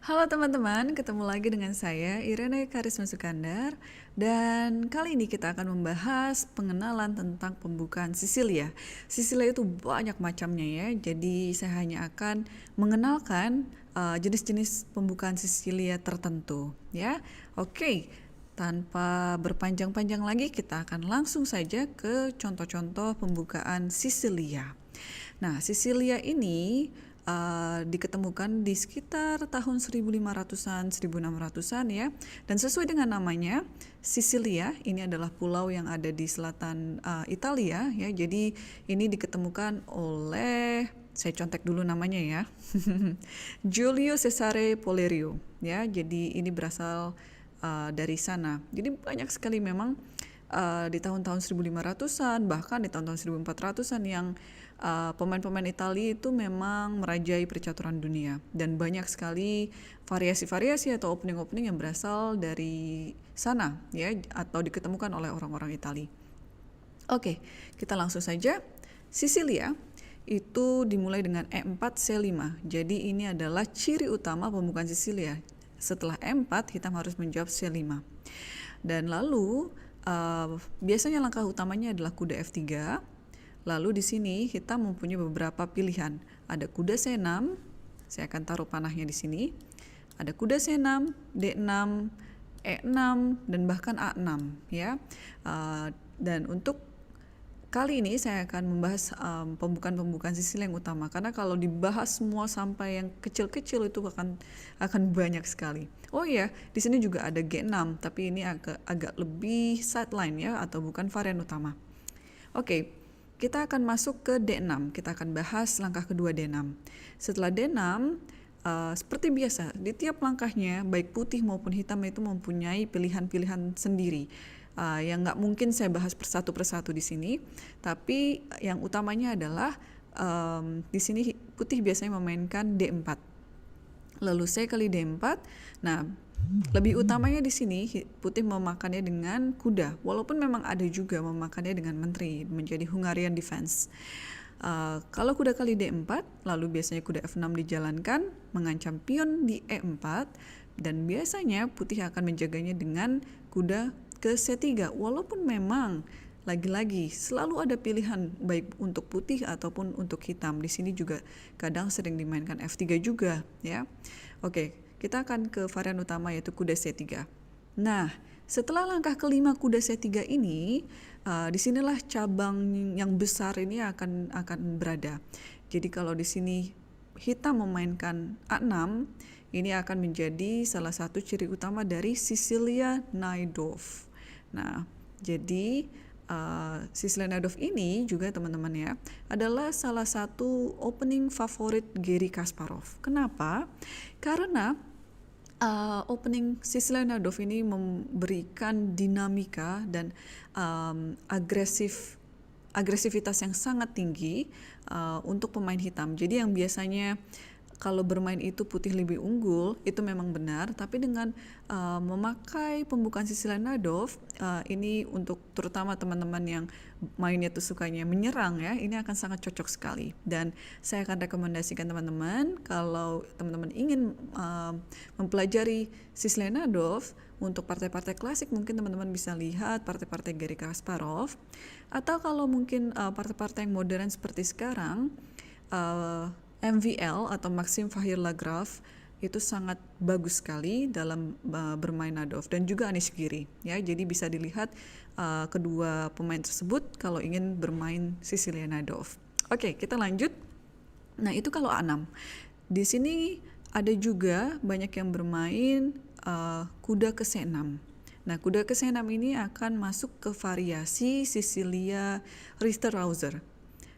Halo teman-teman, ketemu lagi dengan saya Irene Karisma Sukandar dan kali ini kita akan membahas pengenalan tentang pembukaan Sisilia. Sisilia itu banyak macamnya ya, jadi saya hanya akan mengenalkan jenis-jenis pembukaan Sisilia tertentu ya. Oke, tanpa berpanjang-panjang lagi kita akan langsung saja ke contoh-contoh pembukaan Sisilia. Nah, Sisilia ini diketemukan di sekitar tahun 1500-an, 1600-an ya. Dan sesuai dengan namanya, Sisilia ini adalah pulau yang ada di selatan Italia ya. Jadi ini diketemukan oleh, saya contek dulu namanya ya. Giulio Cesare Polerio ya. Jadi ini berasal dari sana. Jadi banyak sekali memang di tahun-tahun 1500-an bahkan di tahun-tahun 1400-an yang pemain-pemain Italia itu memang merajai percaturan dunia dan banyak sekali variasi-variasi atau opening-opening yang berasal dari sana ya atau diketemukan oleh orang-orang Italia. Oke, kita langsung saja. Sisilia itu dimulai dengan E4C5. Jadi ini adalah ciri utama pembukaan Sisilia. Setelah E4 hitam harus menjawab C5. Dan lalu biasanya langkah utamanya adalah kuda F3. Lalu di sini hitam mempunyai beberapa pilihan. Ada kuda C6, saya akan taruh panahnya di sini. Ada kuda C6, D6, E6 dan bahkan A6 ya. Dan untuk kali ini saya akan membahas pembukaan-pembukaan Sisilia yang utama karena kalau dibahas semua sampai yang kecil-kecil itu akan banyak sekali. Oh iya, di sini juga ada G6 tapi ini agak lebih sideline ya atau bukan varian utama. Oke, kita akan masuk ke D6. Kita akan bahas langkah kedua D6. Setelah D6 seperti biasa, di tiap langkahnya baik putih maupun hitam itu mempunyai pilihan-pilihan sendiri. Yang nggak mungkin saya bahas persatu di sini, tapi yang utamanya adalah di sini putih biasanya memainkan D4, lalu C kali D4. Nah, lebih utamanya di sini putih memakannya dengan kuda, walaupun memang ada juga memakannya dengan menteri menjadi Hungarian defense. Kalau kuda kali D4, lalu biasanya kuda F6 dijalankan mengancam pion di E4 dan biasanya putih akan menjaganya dengan kuda ke C3 walaupun memang lagi-lagi selalu ada pilihan baik untuk putih ataupun untuk hitam. Di sini juga kadang sering dimainkan F3 juga ya. Oke, kita akan ke varian utama yaitu kuda C3. Nah, setelah langkah kelima kuda C3 ini, disinilah cabang yang besar ini akan berada. Jadi kalau di sini hitam memainkan A6, ini akan menjadi salah satu ciri utama dari Sisilia Najdorf. Nah, jadi Sisilia Najdorf ini juga teman-teman ya adalah salah satu opening favorit Garry Kasparov. Kenapa? Karena opening Sisilia Najdorf ini memberikan dinamika dan agresivitas yang sangat tinggi untuk pemain hitam. Jadi yang biasanya kalau bermain itu putih lebih unggul, itu memang benar, tapi dengan memakai pembukaan Sisilia Najdorf, ini untuk terutama teman-teman yang mainnya tuh sukanya menyerang ya, ini akan sangat cocok sekali. Dan saya akan rekomendasikan teman-teman kalau teman-teman ingin mempelajari Sisilia Najdorf untuk partai-partai klasik, mungkin teman-teman bisa lihat partai-partai Garry Kasparov, atau kalau mungkin partai-partai yang modern seperti sekarang, MVL atau Maxim Vachier-Lagrave itu sangat bagus sekali dalam bermain Najdorf dan juga Anish Giri ya. Jadi bisa dilihat kedua pemain tersebut kalau ingin bermain Sisilia Najdorf. Oke, kita lanjut. Nah, itu kalau A6. Di sini ada juga banyak yang bermain kuda ke C6. Nah, kuda ke C6 ini akan masuk ke variasi Sisilia Richter-Rauser.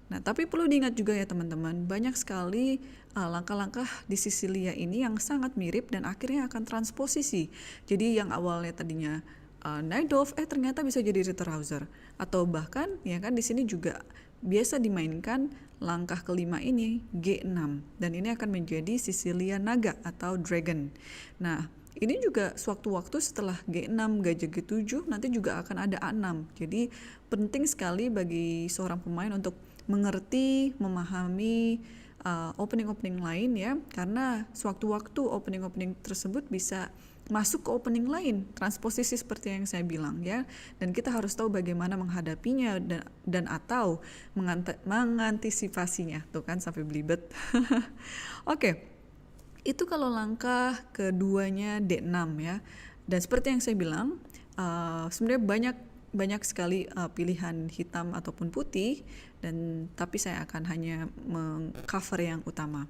Nah, tapi perlu diingat juga ya teman-teman, banyak sekali langkah-langkah di Sisilia ini yang sangat mirip dan akhirnya akan transposisi. Jadi yang awalnya tadinya Najdorf, ternyata bisa jadi Ritter-Rauser. Atau bahkan ya kan di sini juga biasa dimainkan langkah kelima ini G6 dan ini akan menjadi Sisilia Naga atau Dragon. Nah, ini juga sewaktu-waktu setelah G6, gajah G7 nanti juga akan ada A6. Jadi penting sekali bagi seorang pemain untuk mengerti, memahami opening-opening lain ya, karena sewaktu-waktu opening-opening tersebut bisa masuk ke opening lain, transposisi seperti yang saya bilang ya, dan kita harus tahu bagaimana menghadapinya dan atau mengantisipasinya. Tuh kan sampai belibet. Oke, itu kalau langkah keduanya D6 ya. Dan seperti yang saya bilang, sebenarnya banyak sekali pilihan hitam ataupun putih, dan tapi saya akan hanya mengcover yang utama.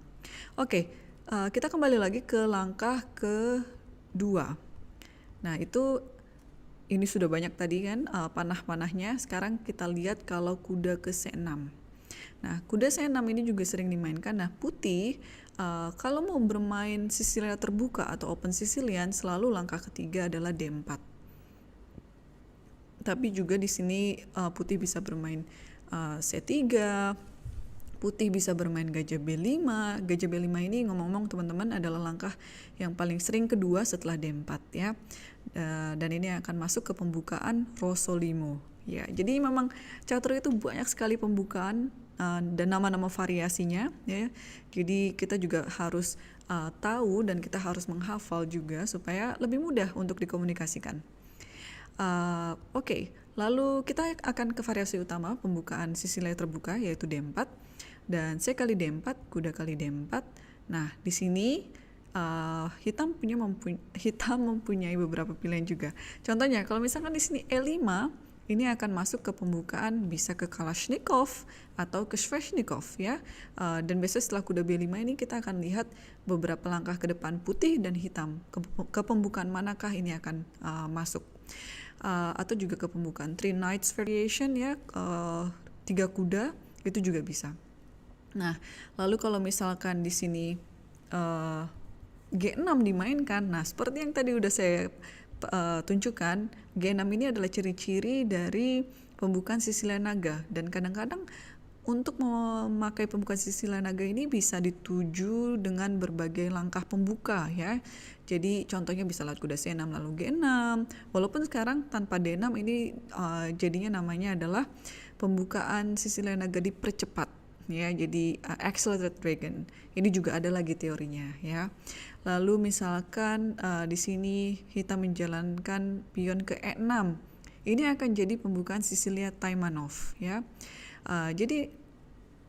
Oke, kita kembali lagi ke langkah kedua. Nah, ini sudah banyak tadi kan panah-panahnya. Sekarang kita lihat kalau kuda ke C6. Nah, kuda C6 ini juga sering dimainkan. Nah, putih kalau mau bermain Sisilia terbuka atau open Sicilian, selalu langkah ketiga adalah D4. Tapi juga di sini putih bisa bermain C3, putih bisa bermain gajah B5. Gajah B5 ini ngomong-ngomong teman-teman adalah langkah yang paling sering kedua setelah D4 ya. Dan ini akan masuk ke pembukaan Rosolimo. Ya, jadi memang catur itu banyak sekali pembukaan dan nama-nama variasinya ya. Jadi kita juga harus tahu dan kita harus menghafal juga supaya lebih mudah untuk dikomunikasikan. Oke, lalu kita akan ke variasi utama pembukaan Sisilia terbuka yaitu D4 dan C kali D4, kuda kali D4. Nah, di sini hitam mempunyai beberapa pilihan juga. Contohnya kalau misalkan di sini E5, ini akan masuk ke pembukaan bisa ke Kalashnikov atau ke Sveshnikov ya. Dan biasanya setelah kuda B5 ini kita akan lihat beberapa langkah ke depan putih dan hitam. Ke pembukaan manakah ini akan masuk. Atau juga ke pembukaan Three Knights Variation ya, 3 kuda itu juga bisa. Nah, lalu kalau misalkan di sini G6 dimainkan, nah seperti yang tadi udah saya tunjukkan, G6 ini adalah ciri-ciri dari pembukaan Sisilia naga, dan kadang-kadang untuk memakai pembukaan Sisilia naga ini bisa dituju dengan berbagai langkah pembuka ya. Jadi contohnya bisa lewat kuda C6 lalu G6, walaupun sekarang tanpa D6 ini jadinya namanya adalah pembukaan Sisilia naga dipercepat ya, jadi accelerated dragon. Ini juga ada lagi teorinya ya. Lalu misalkan di sini hitam menjalankan pion ke E6, ini akan jadi pembukaan Sisilia Taimanov ya. Jadi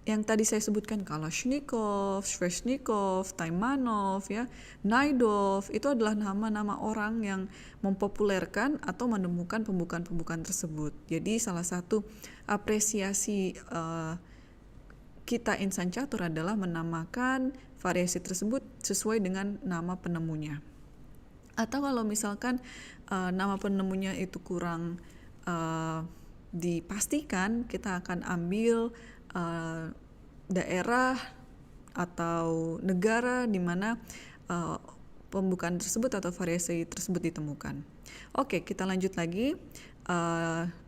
yang tadi saya sebutkan Kalashnikov, Sveshnikov, Taimanov ya, Naidov, itu adalah nama-nama orang yang mempopulerkan atau menemukan pembukaan-pembukaan tersebut. Jadi salah satu apresiasi kita insan catur adalah menamakan variasi tersebut sesuai dengan nama penemunya. Atau kalau misalkan nama penemunya itu kurang dipastikan, kita akan ambil daerah atau negara di mana pembukaan tersebut atau variasi tersebut ditemukan. Oke, kita lanjut lagi.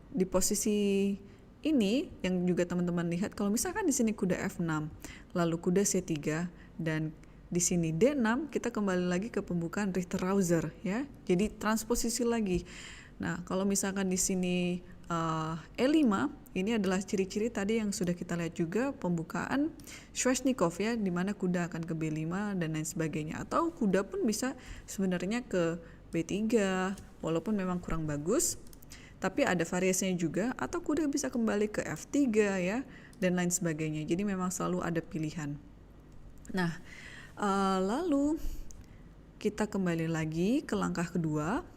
Di posisi ini yang juga teman-teman lihat, kalau misalkan di sini kuda F6, lalu kuda C3, dan di sini D6, kita kembali lagi ke pembukaan Richter-Rauser ya. Jadi transposisi lagi. Nah, kalau misalkan di sini E5, ini adalah ciri-ciri tadi yang sudah kita lihat juga, pembukaan Sveshnikov ya, di mana kuda akan ke B5 dan lain sebagainya. Atau kuda pun bisa sebenarnya ke B3, walaupun memang kurang bagus, tapi ada variasinya juga. Atau kuda bisa kembali ke F3 ya, dan lain sebagainya. Jadi memang selalu ada pilihan. Nah, lalu kita kembali lagi ke langkah kedua.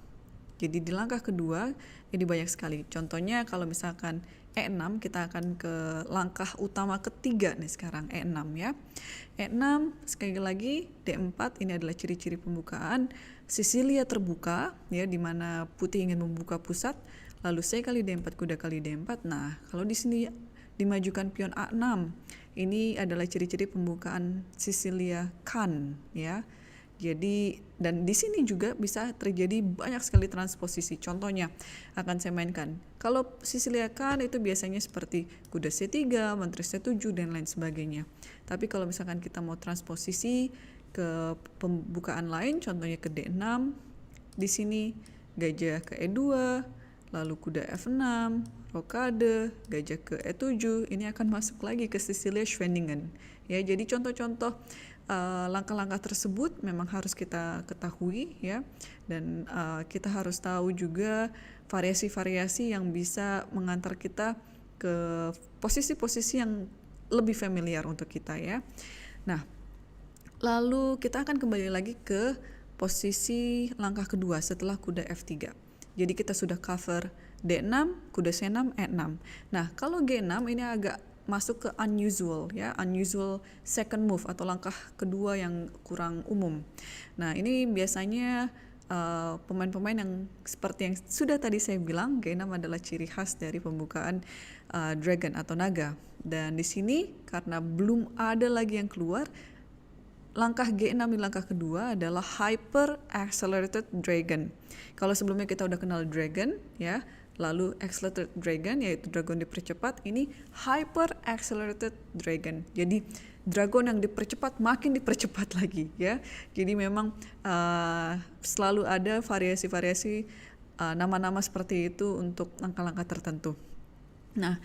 Jadi di langkah kedua ini banyak sekali. Contohnya kalau misalkan E6, kita akan ke langkah utama ketiga nih sekarang, E6 ya. E6 sekali lagi, D4 ini adalah ciri-ciri pembukaan Sisilia terbuka ya, di mana putih ingin membuka pusat. Lalu C kali D4, kuda kali D4. Nah, kalau di sini dimajukan pion A6, ini adalah ciri-ciri pembukaan Sisilia Kan ya. Jadi dan di sini juga bisa terjadi banyak sekali transposisi. Contohnya akan saya mainkan. Kalau Sisilia Kan itu biasanya seperti kuda C3, menteri C7 dan lain sebagainya. Tapi kalau misalkan kita mau transposisi ke pembukaan lain, contohnya ke D6, di sini gajah ke E2, lalu kuda F6, rokade, gajah ke E7, ini akan masuk lagi ke Sicilia Schwendingen. Ya, jadi contoh-contoh langkah-langkah tersebut memang harus kita ketahui ya, dan kita harus tahu juga variasi-variasi yang bisa mengantar kita ke posisi-posisi yang lebih familiar untuk kita ya. Nah, lalu kita akan kembali lagi ke posisi langkah kedua setelah kuda F3. Jadi kita sudah cover D6, kuda C6, E6. Nah, kalau G6 ini agak masuk ke unusual ya, unusual second move atau langkah kedua yang kurang umum. Nah, ini biasanya pemain-pemain yang seperti yang sudah tadi saya bilang, G6 adalah ciri khas dari pembukaan dragon atau naga. Dan di sini karena belum ada lagi yang keluar, langkah G6 di langkah kedua adalah Hyper Accelerated Dragon. Kalau sebelumnya kita udah kenal Dragon ya, lalu Accelerated Dragon yaitu dragon dipercepat, ini Hyper Accelerated Dragon. Jadi dragon yang dipercepat makin dipercepat lagi ya. Jadi memang selalu ada variasi-variasi nama-nama seperti itu untuk langkah-langkah tertentu. Nah,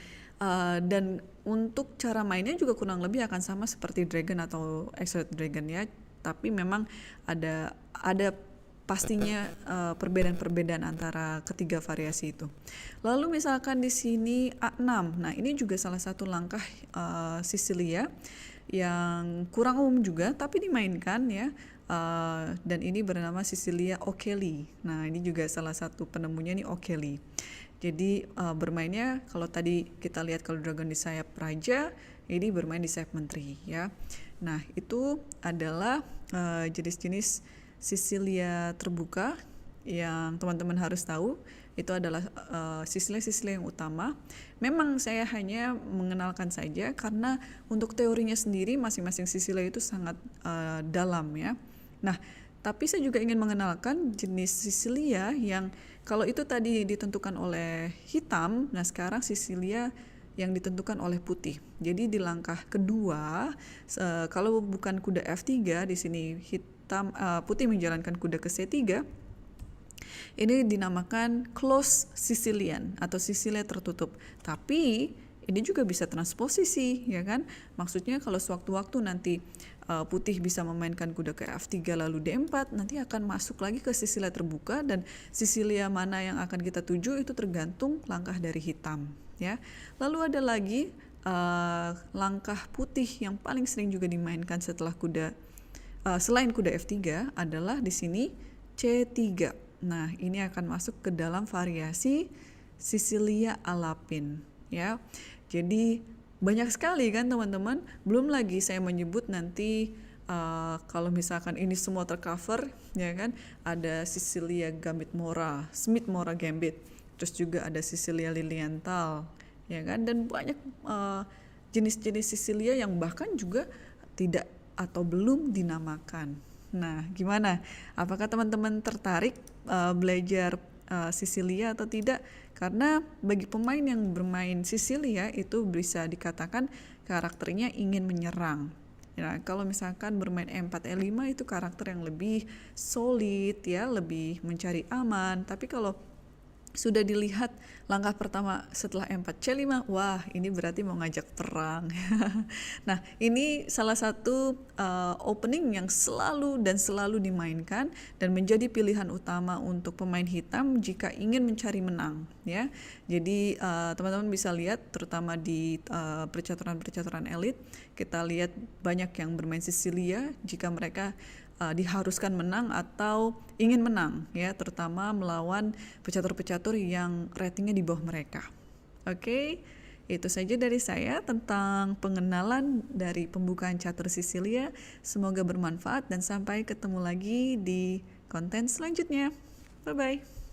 dan untuk cara mainnya juga kurang lebih akan sama seperti Dragon atau Accelerated Dragon ya, tapi memang ada pastinya perbedaan-perbedaan antara ketiga variasi itu. Lalu misalkan di sini A6, nah ini juga salah satu langkah Sicilia yang kurang umum juga tapi dimainkan ya. Dan ini bernama Sicilia O'Kelly. Nah ini juga salah satu penemunya nih O'Kelly. Jadi bermainnya kalau tadi kita lihat kalau dragon di sayap raja, ini bermain di sayap menteri ya. Nah itu adalah jenis-jenis Sicilia terbuka yang teman-teman harus tahu. Itu adalah Sicilia yang utama. Memang saya hanya mengenalkan saja karena untuk teorinya sendiri masing-masing Sicilia itu sangat dalam ya. Nah tapi saya juga ingin mengenalkan jenis Sicilia yang kalau itu tadi ditentukan oleh hitam, nah sekarang Sicilia yang ditentukan oleh putih. Jadi di langkah kedua, kalau bukan kuda F3, di sini hitam putih menjalankan kuda ke C3, ini dinamakan close Sicilian atau Sicilia tertutup. Tapi ini juga bisa transposisi, ya kan? Maksudnya kalau sewaktu-waktu nanti putih bisa memainkan kuda ke F3 lalu D4, nanti akan masuk lagi ke Sicilia terbuka, dan Sicilia mana yang akan kita tuju itu tergantung langkah dari hitam ya. Lalu ada lagi langkah putih yang paling sering juga dimainkan setelah kuda selain kuda F3 adalah di sini C3. Nah ini akan masuk ke dalam variasi Sicilia Alapin ya. Jadi banyak sekali kan teman-teman, belum lagi saya menyebut nanti kalau misalkan ini semua tercover ya kan, ada Sicilia Gambit Mora, Smith Mora Gambit, terus juga ada Sicilia Lilienthal ya kan, dan banyak jenis-jenis Sicilia yang bahkan juga tidak atau belum dinamakan. Nah gimana, apakah teman-teman tertarik belajar Sicilia atau tidak? Karena bagi pemain yang bermain Sicilia itu bisa dikatakan karakternya ingin menyerang. Ya, kalau misalkan bermain E4, E5 itu karakter yang lebih solid ya, lebih mencari aman. Tapi kalau sudah dilihat langkah pertama setelah E4 C5, wah ini berarti mau ngajak perang. Nah ini salah satu opening yang selalu dimainkan dan menjadi pilihan utama untuk pemain hitam jika ingin mencari menang ya. Jadi teman-teman bisa lihat terutama di percaturan elit, kita lihat banyak yang bermain Sicilia jika mereka diharuskan menang atau ingin menang ya, terutama melawan pecatur-pecatur yang ratingnya di bawah mereka. Oke, itu saja dari saya tentang pengenalan dari pembukaan catur Sicilia. Semoga bermanfaat dan sampai ketemu lagi di konten selanjutnya. Bye bye.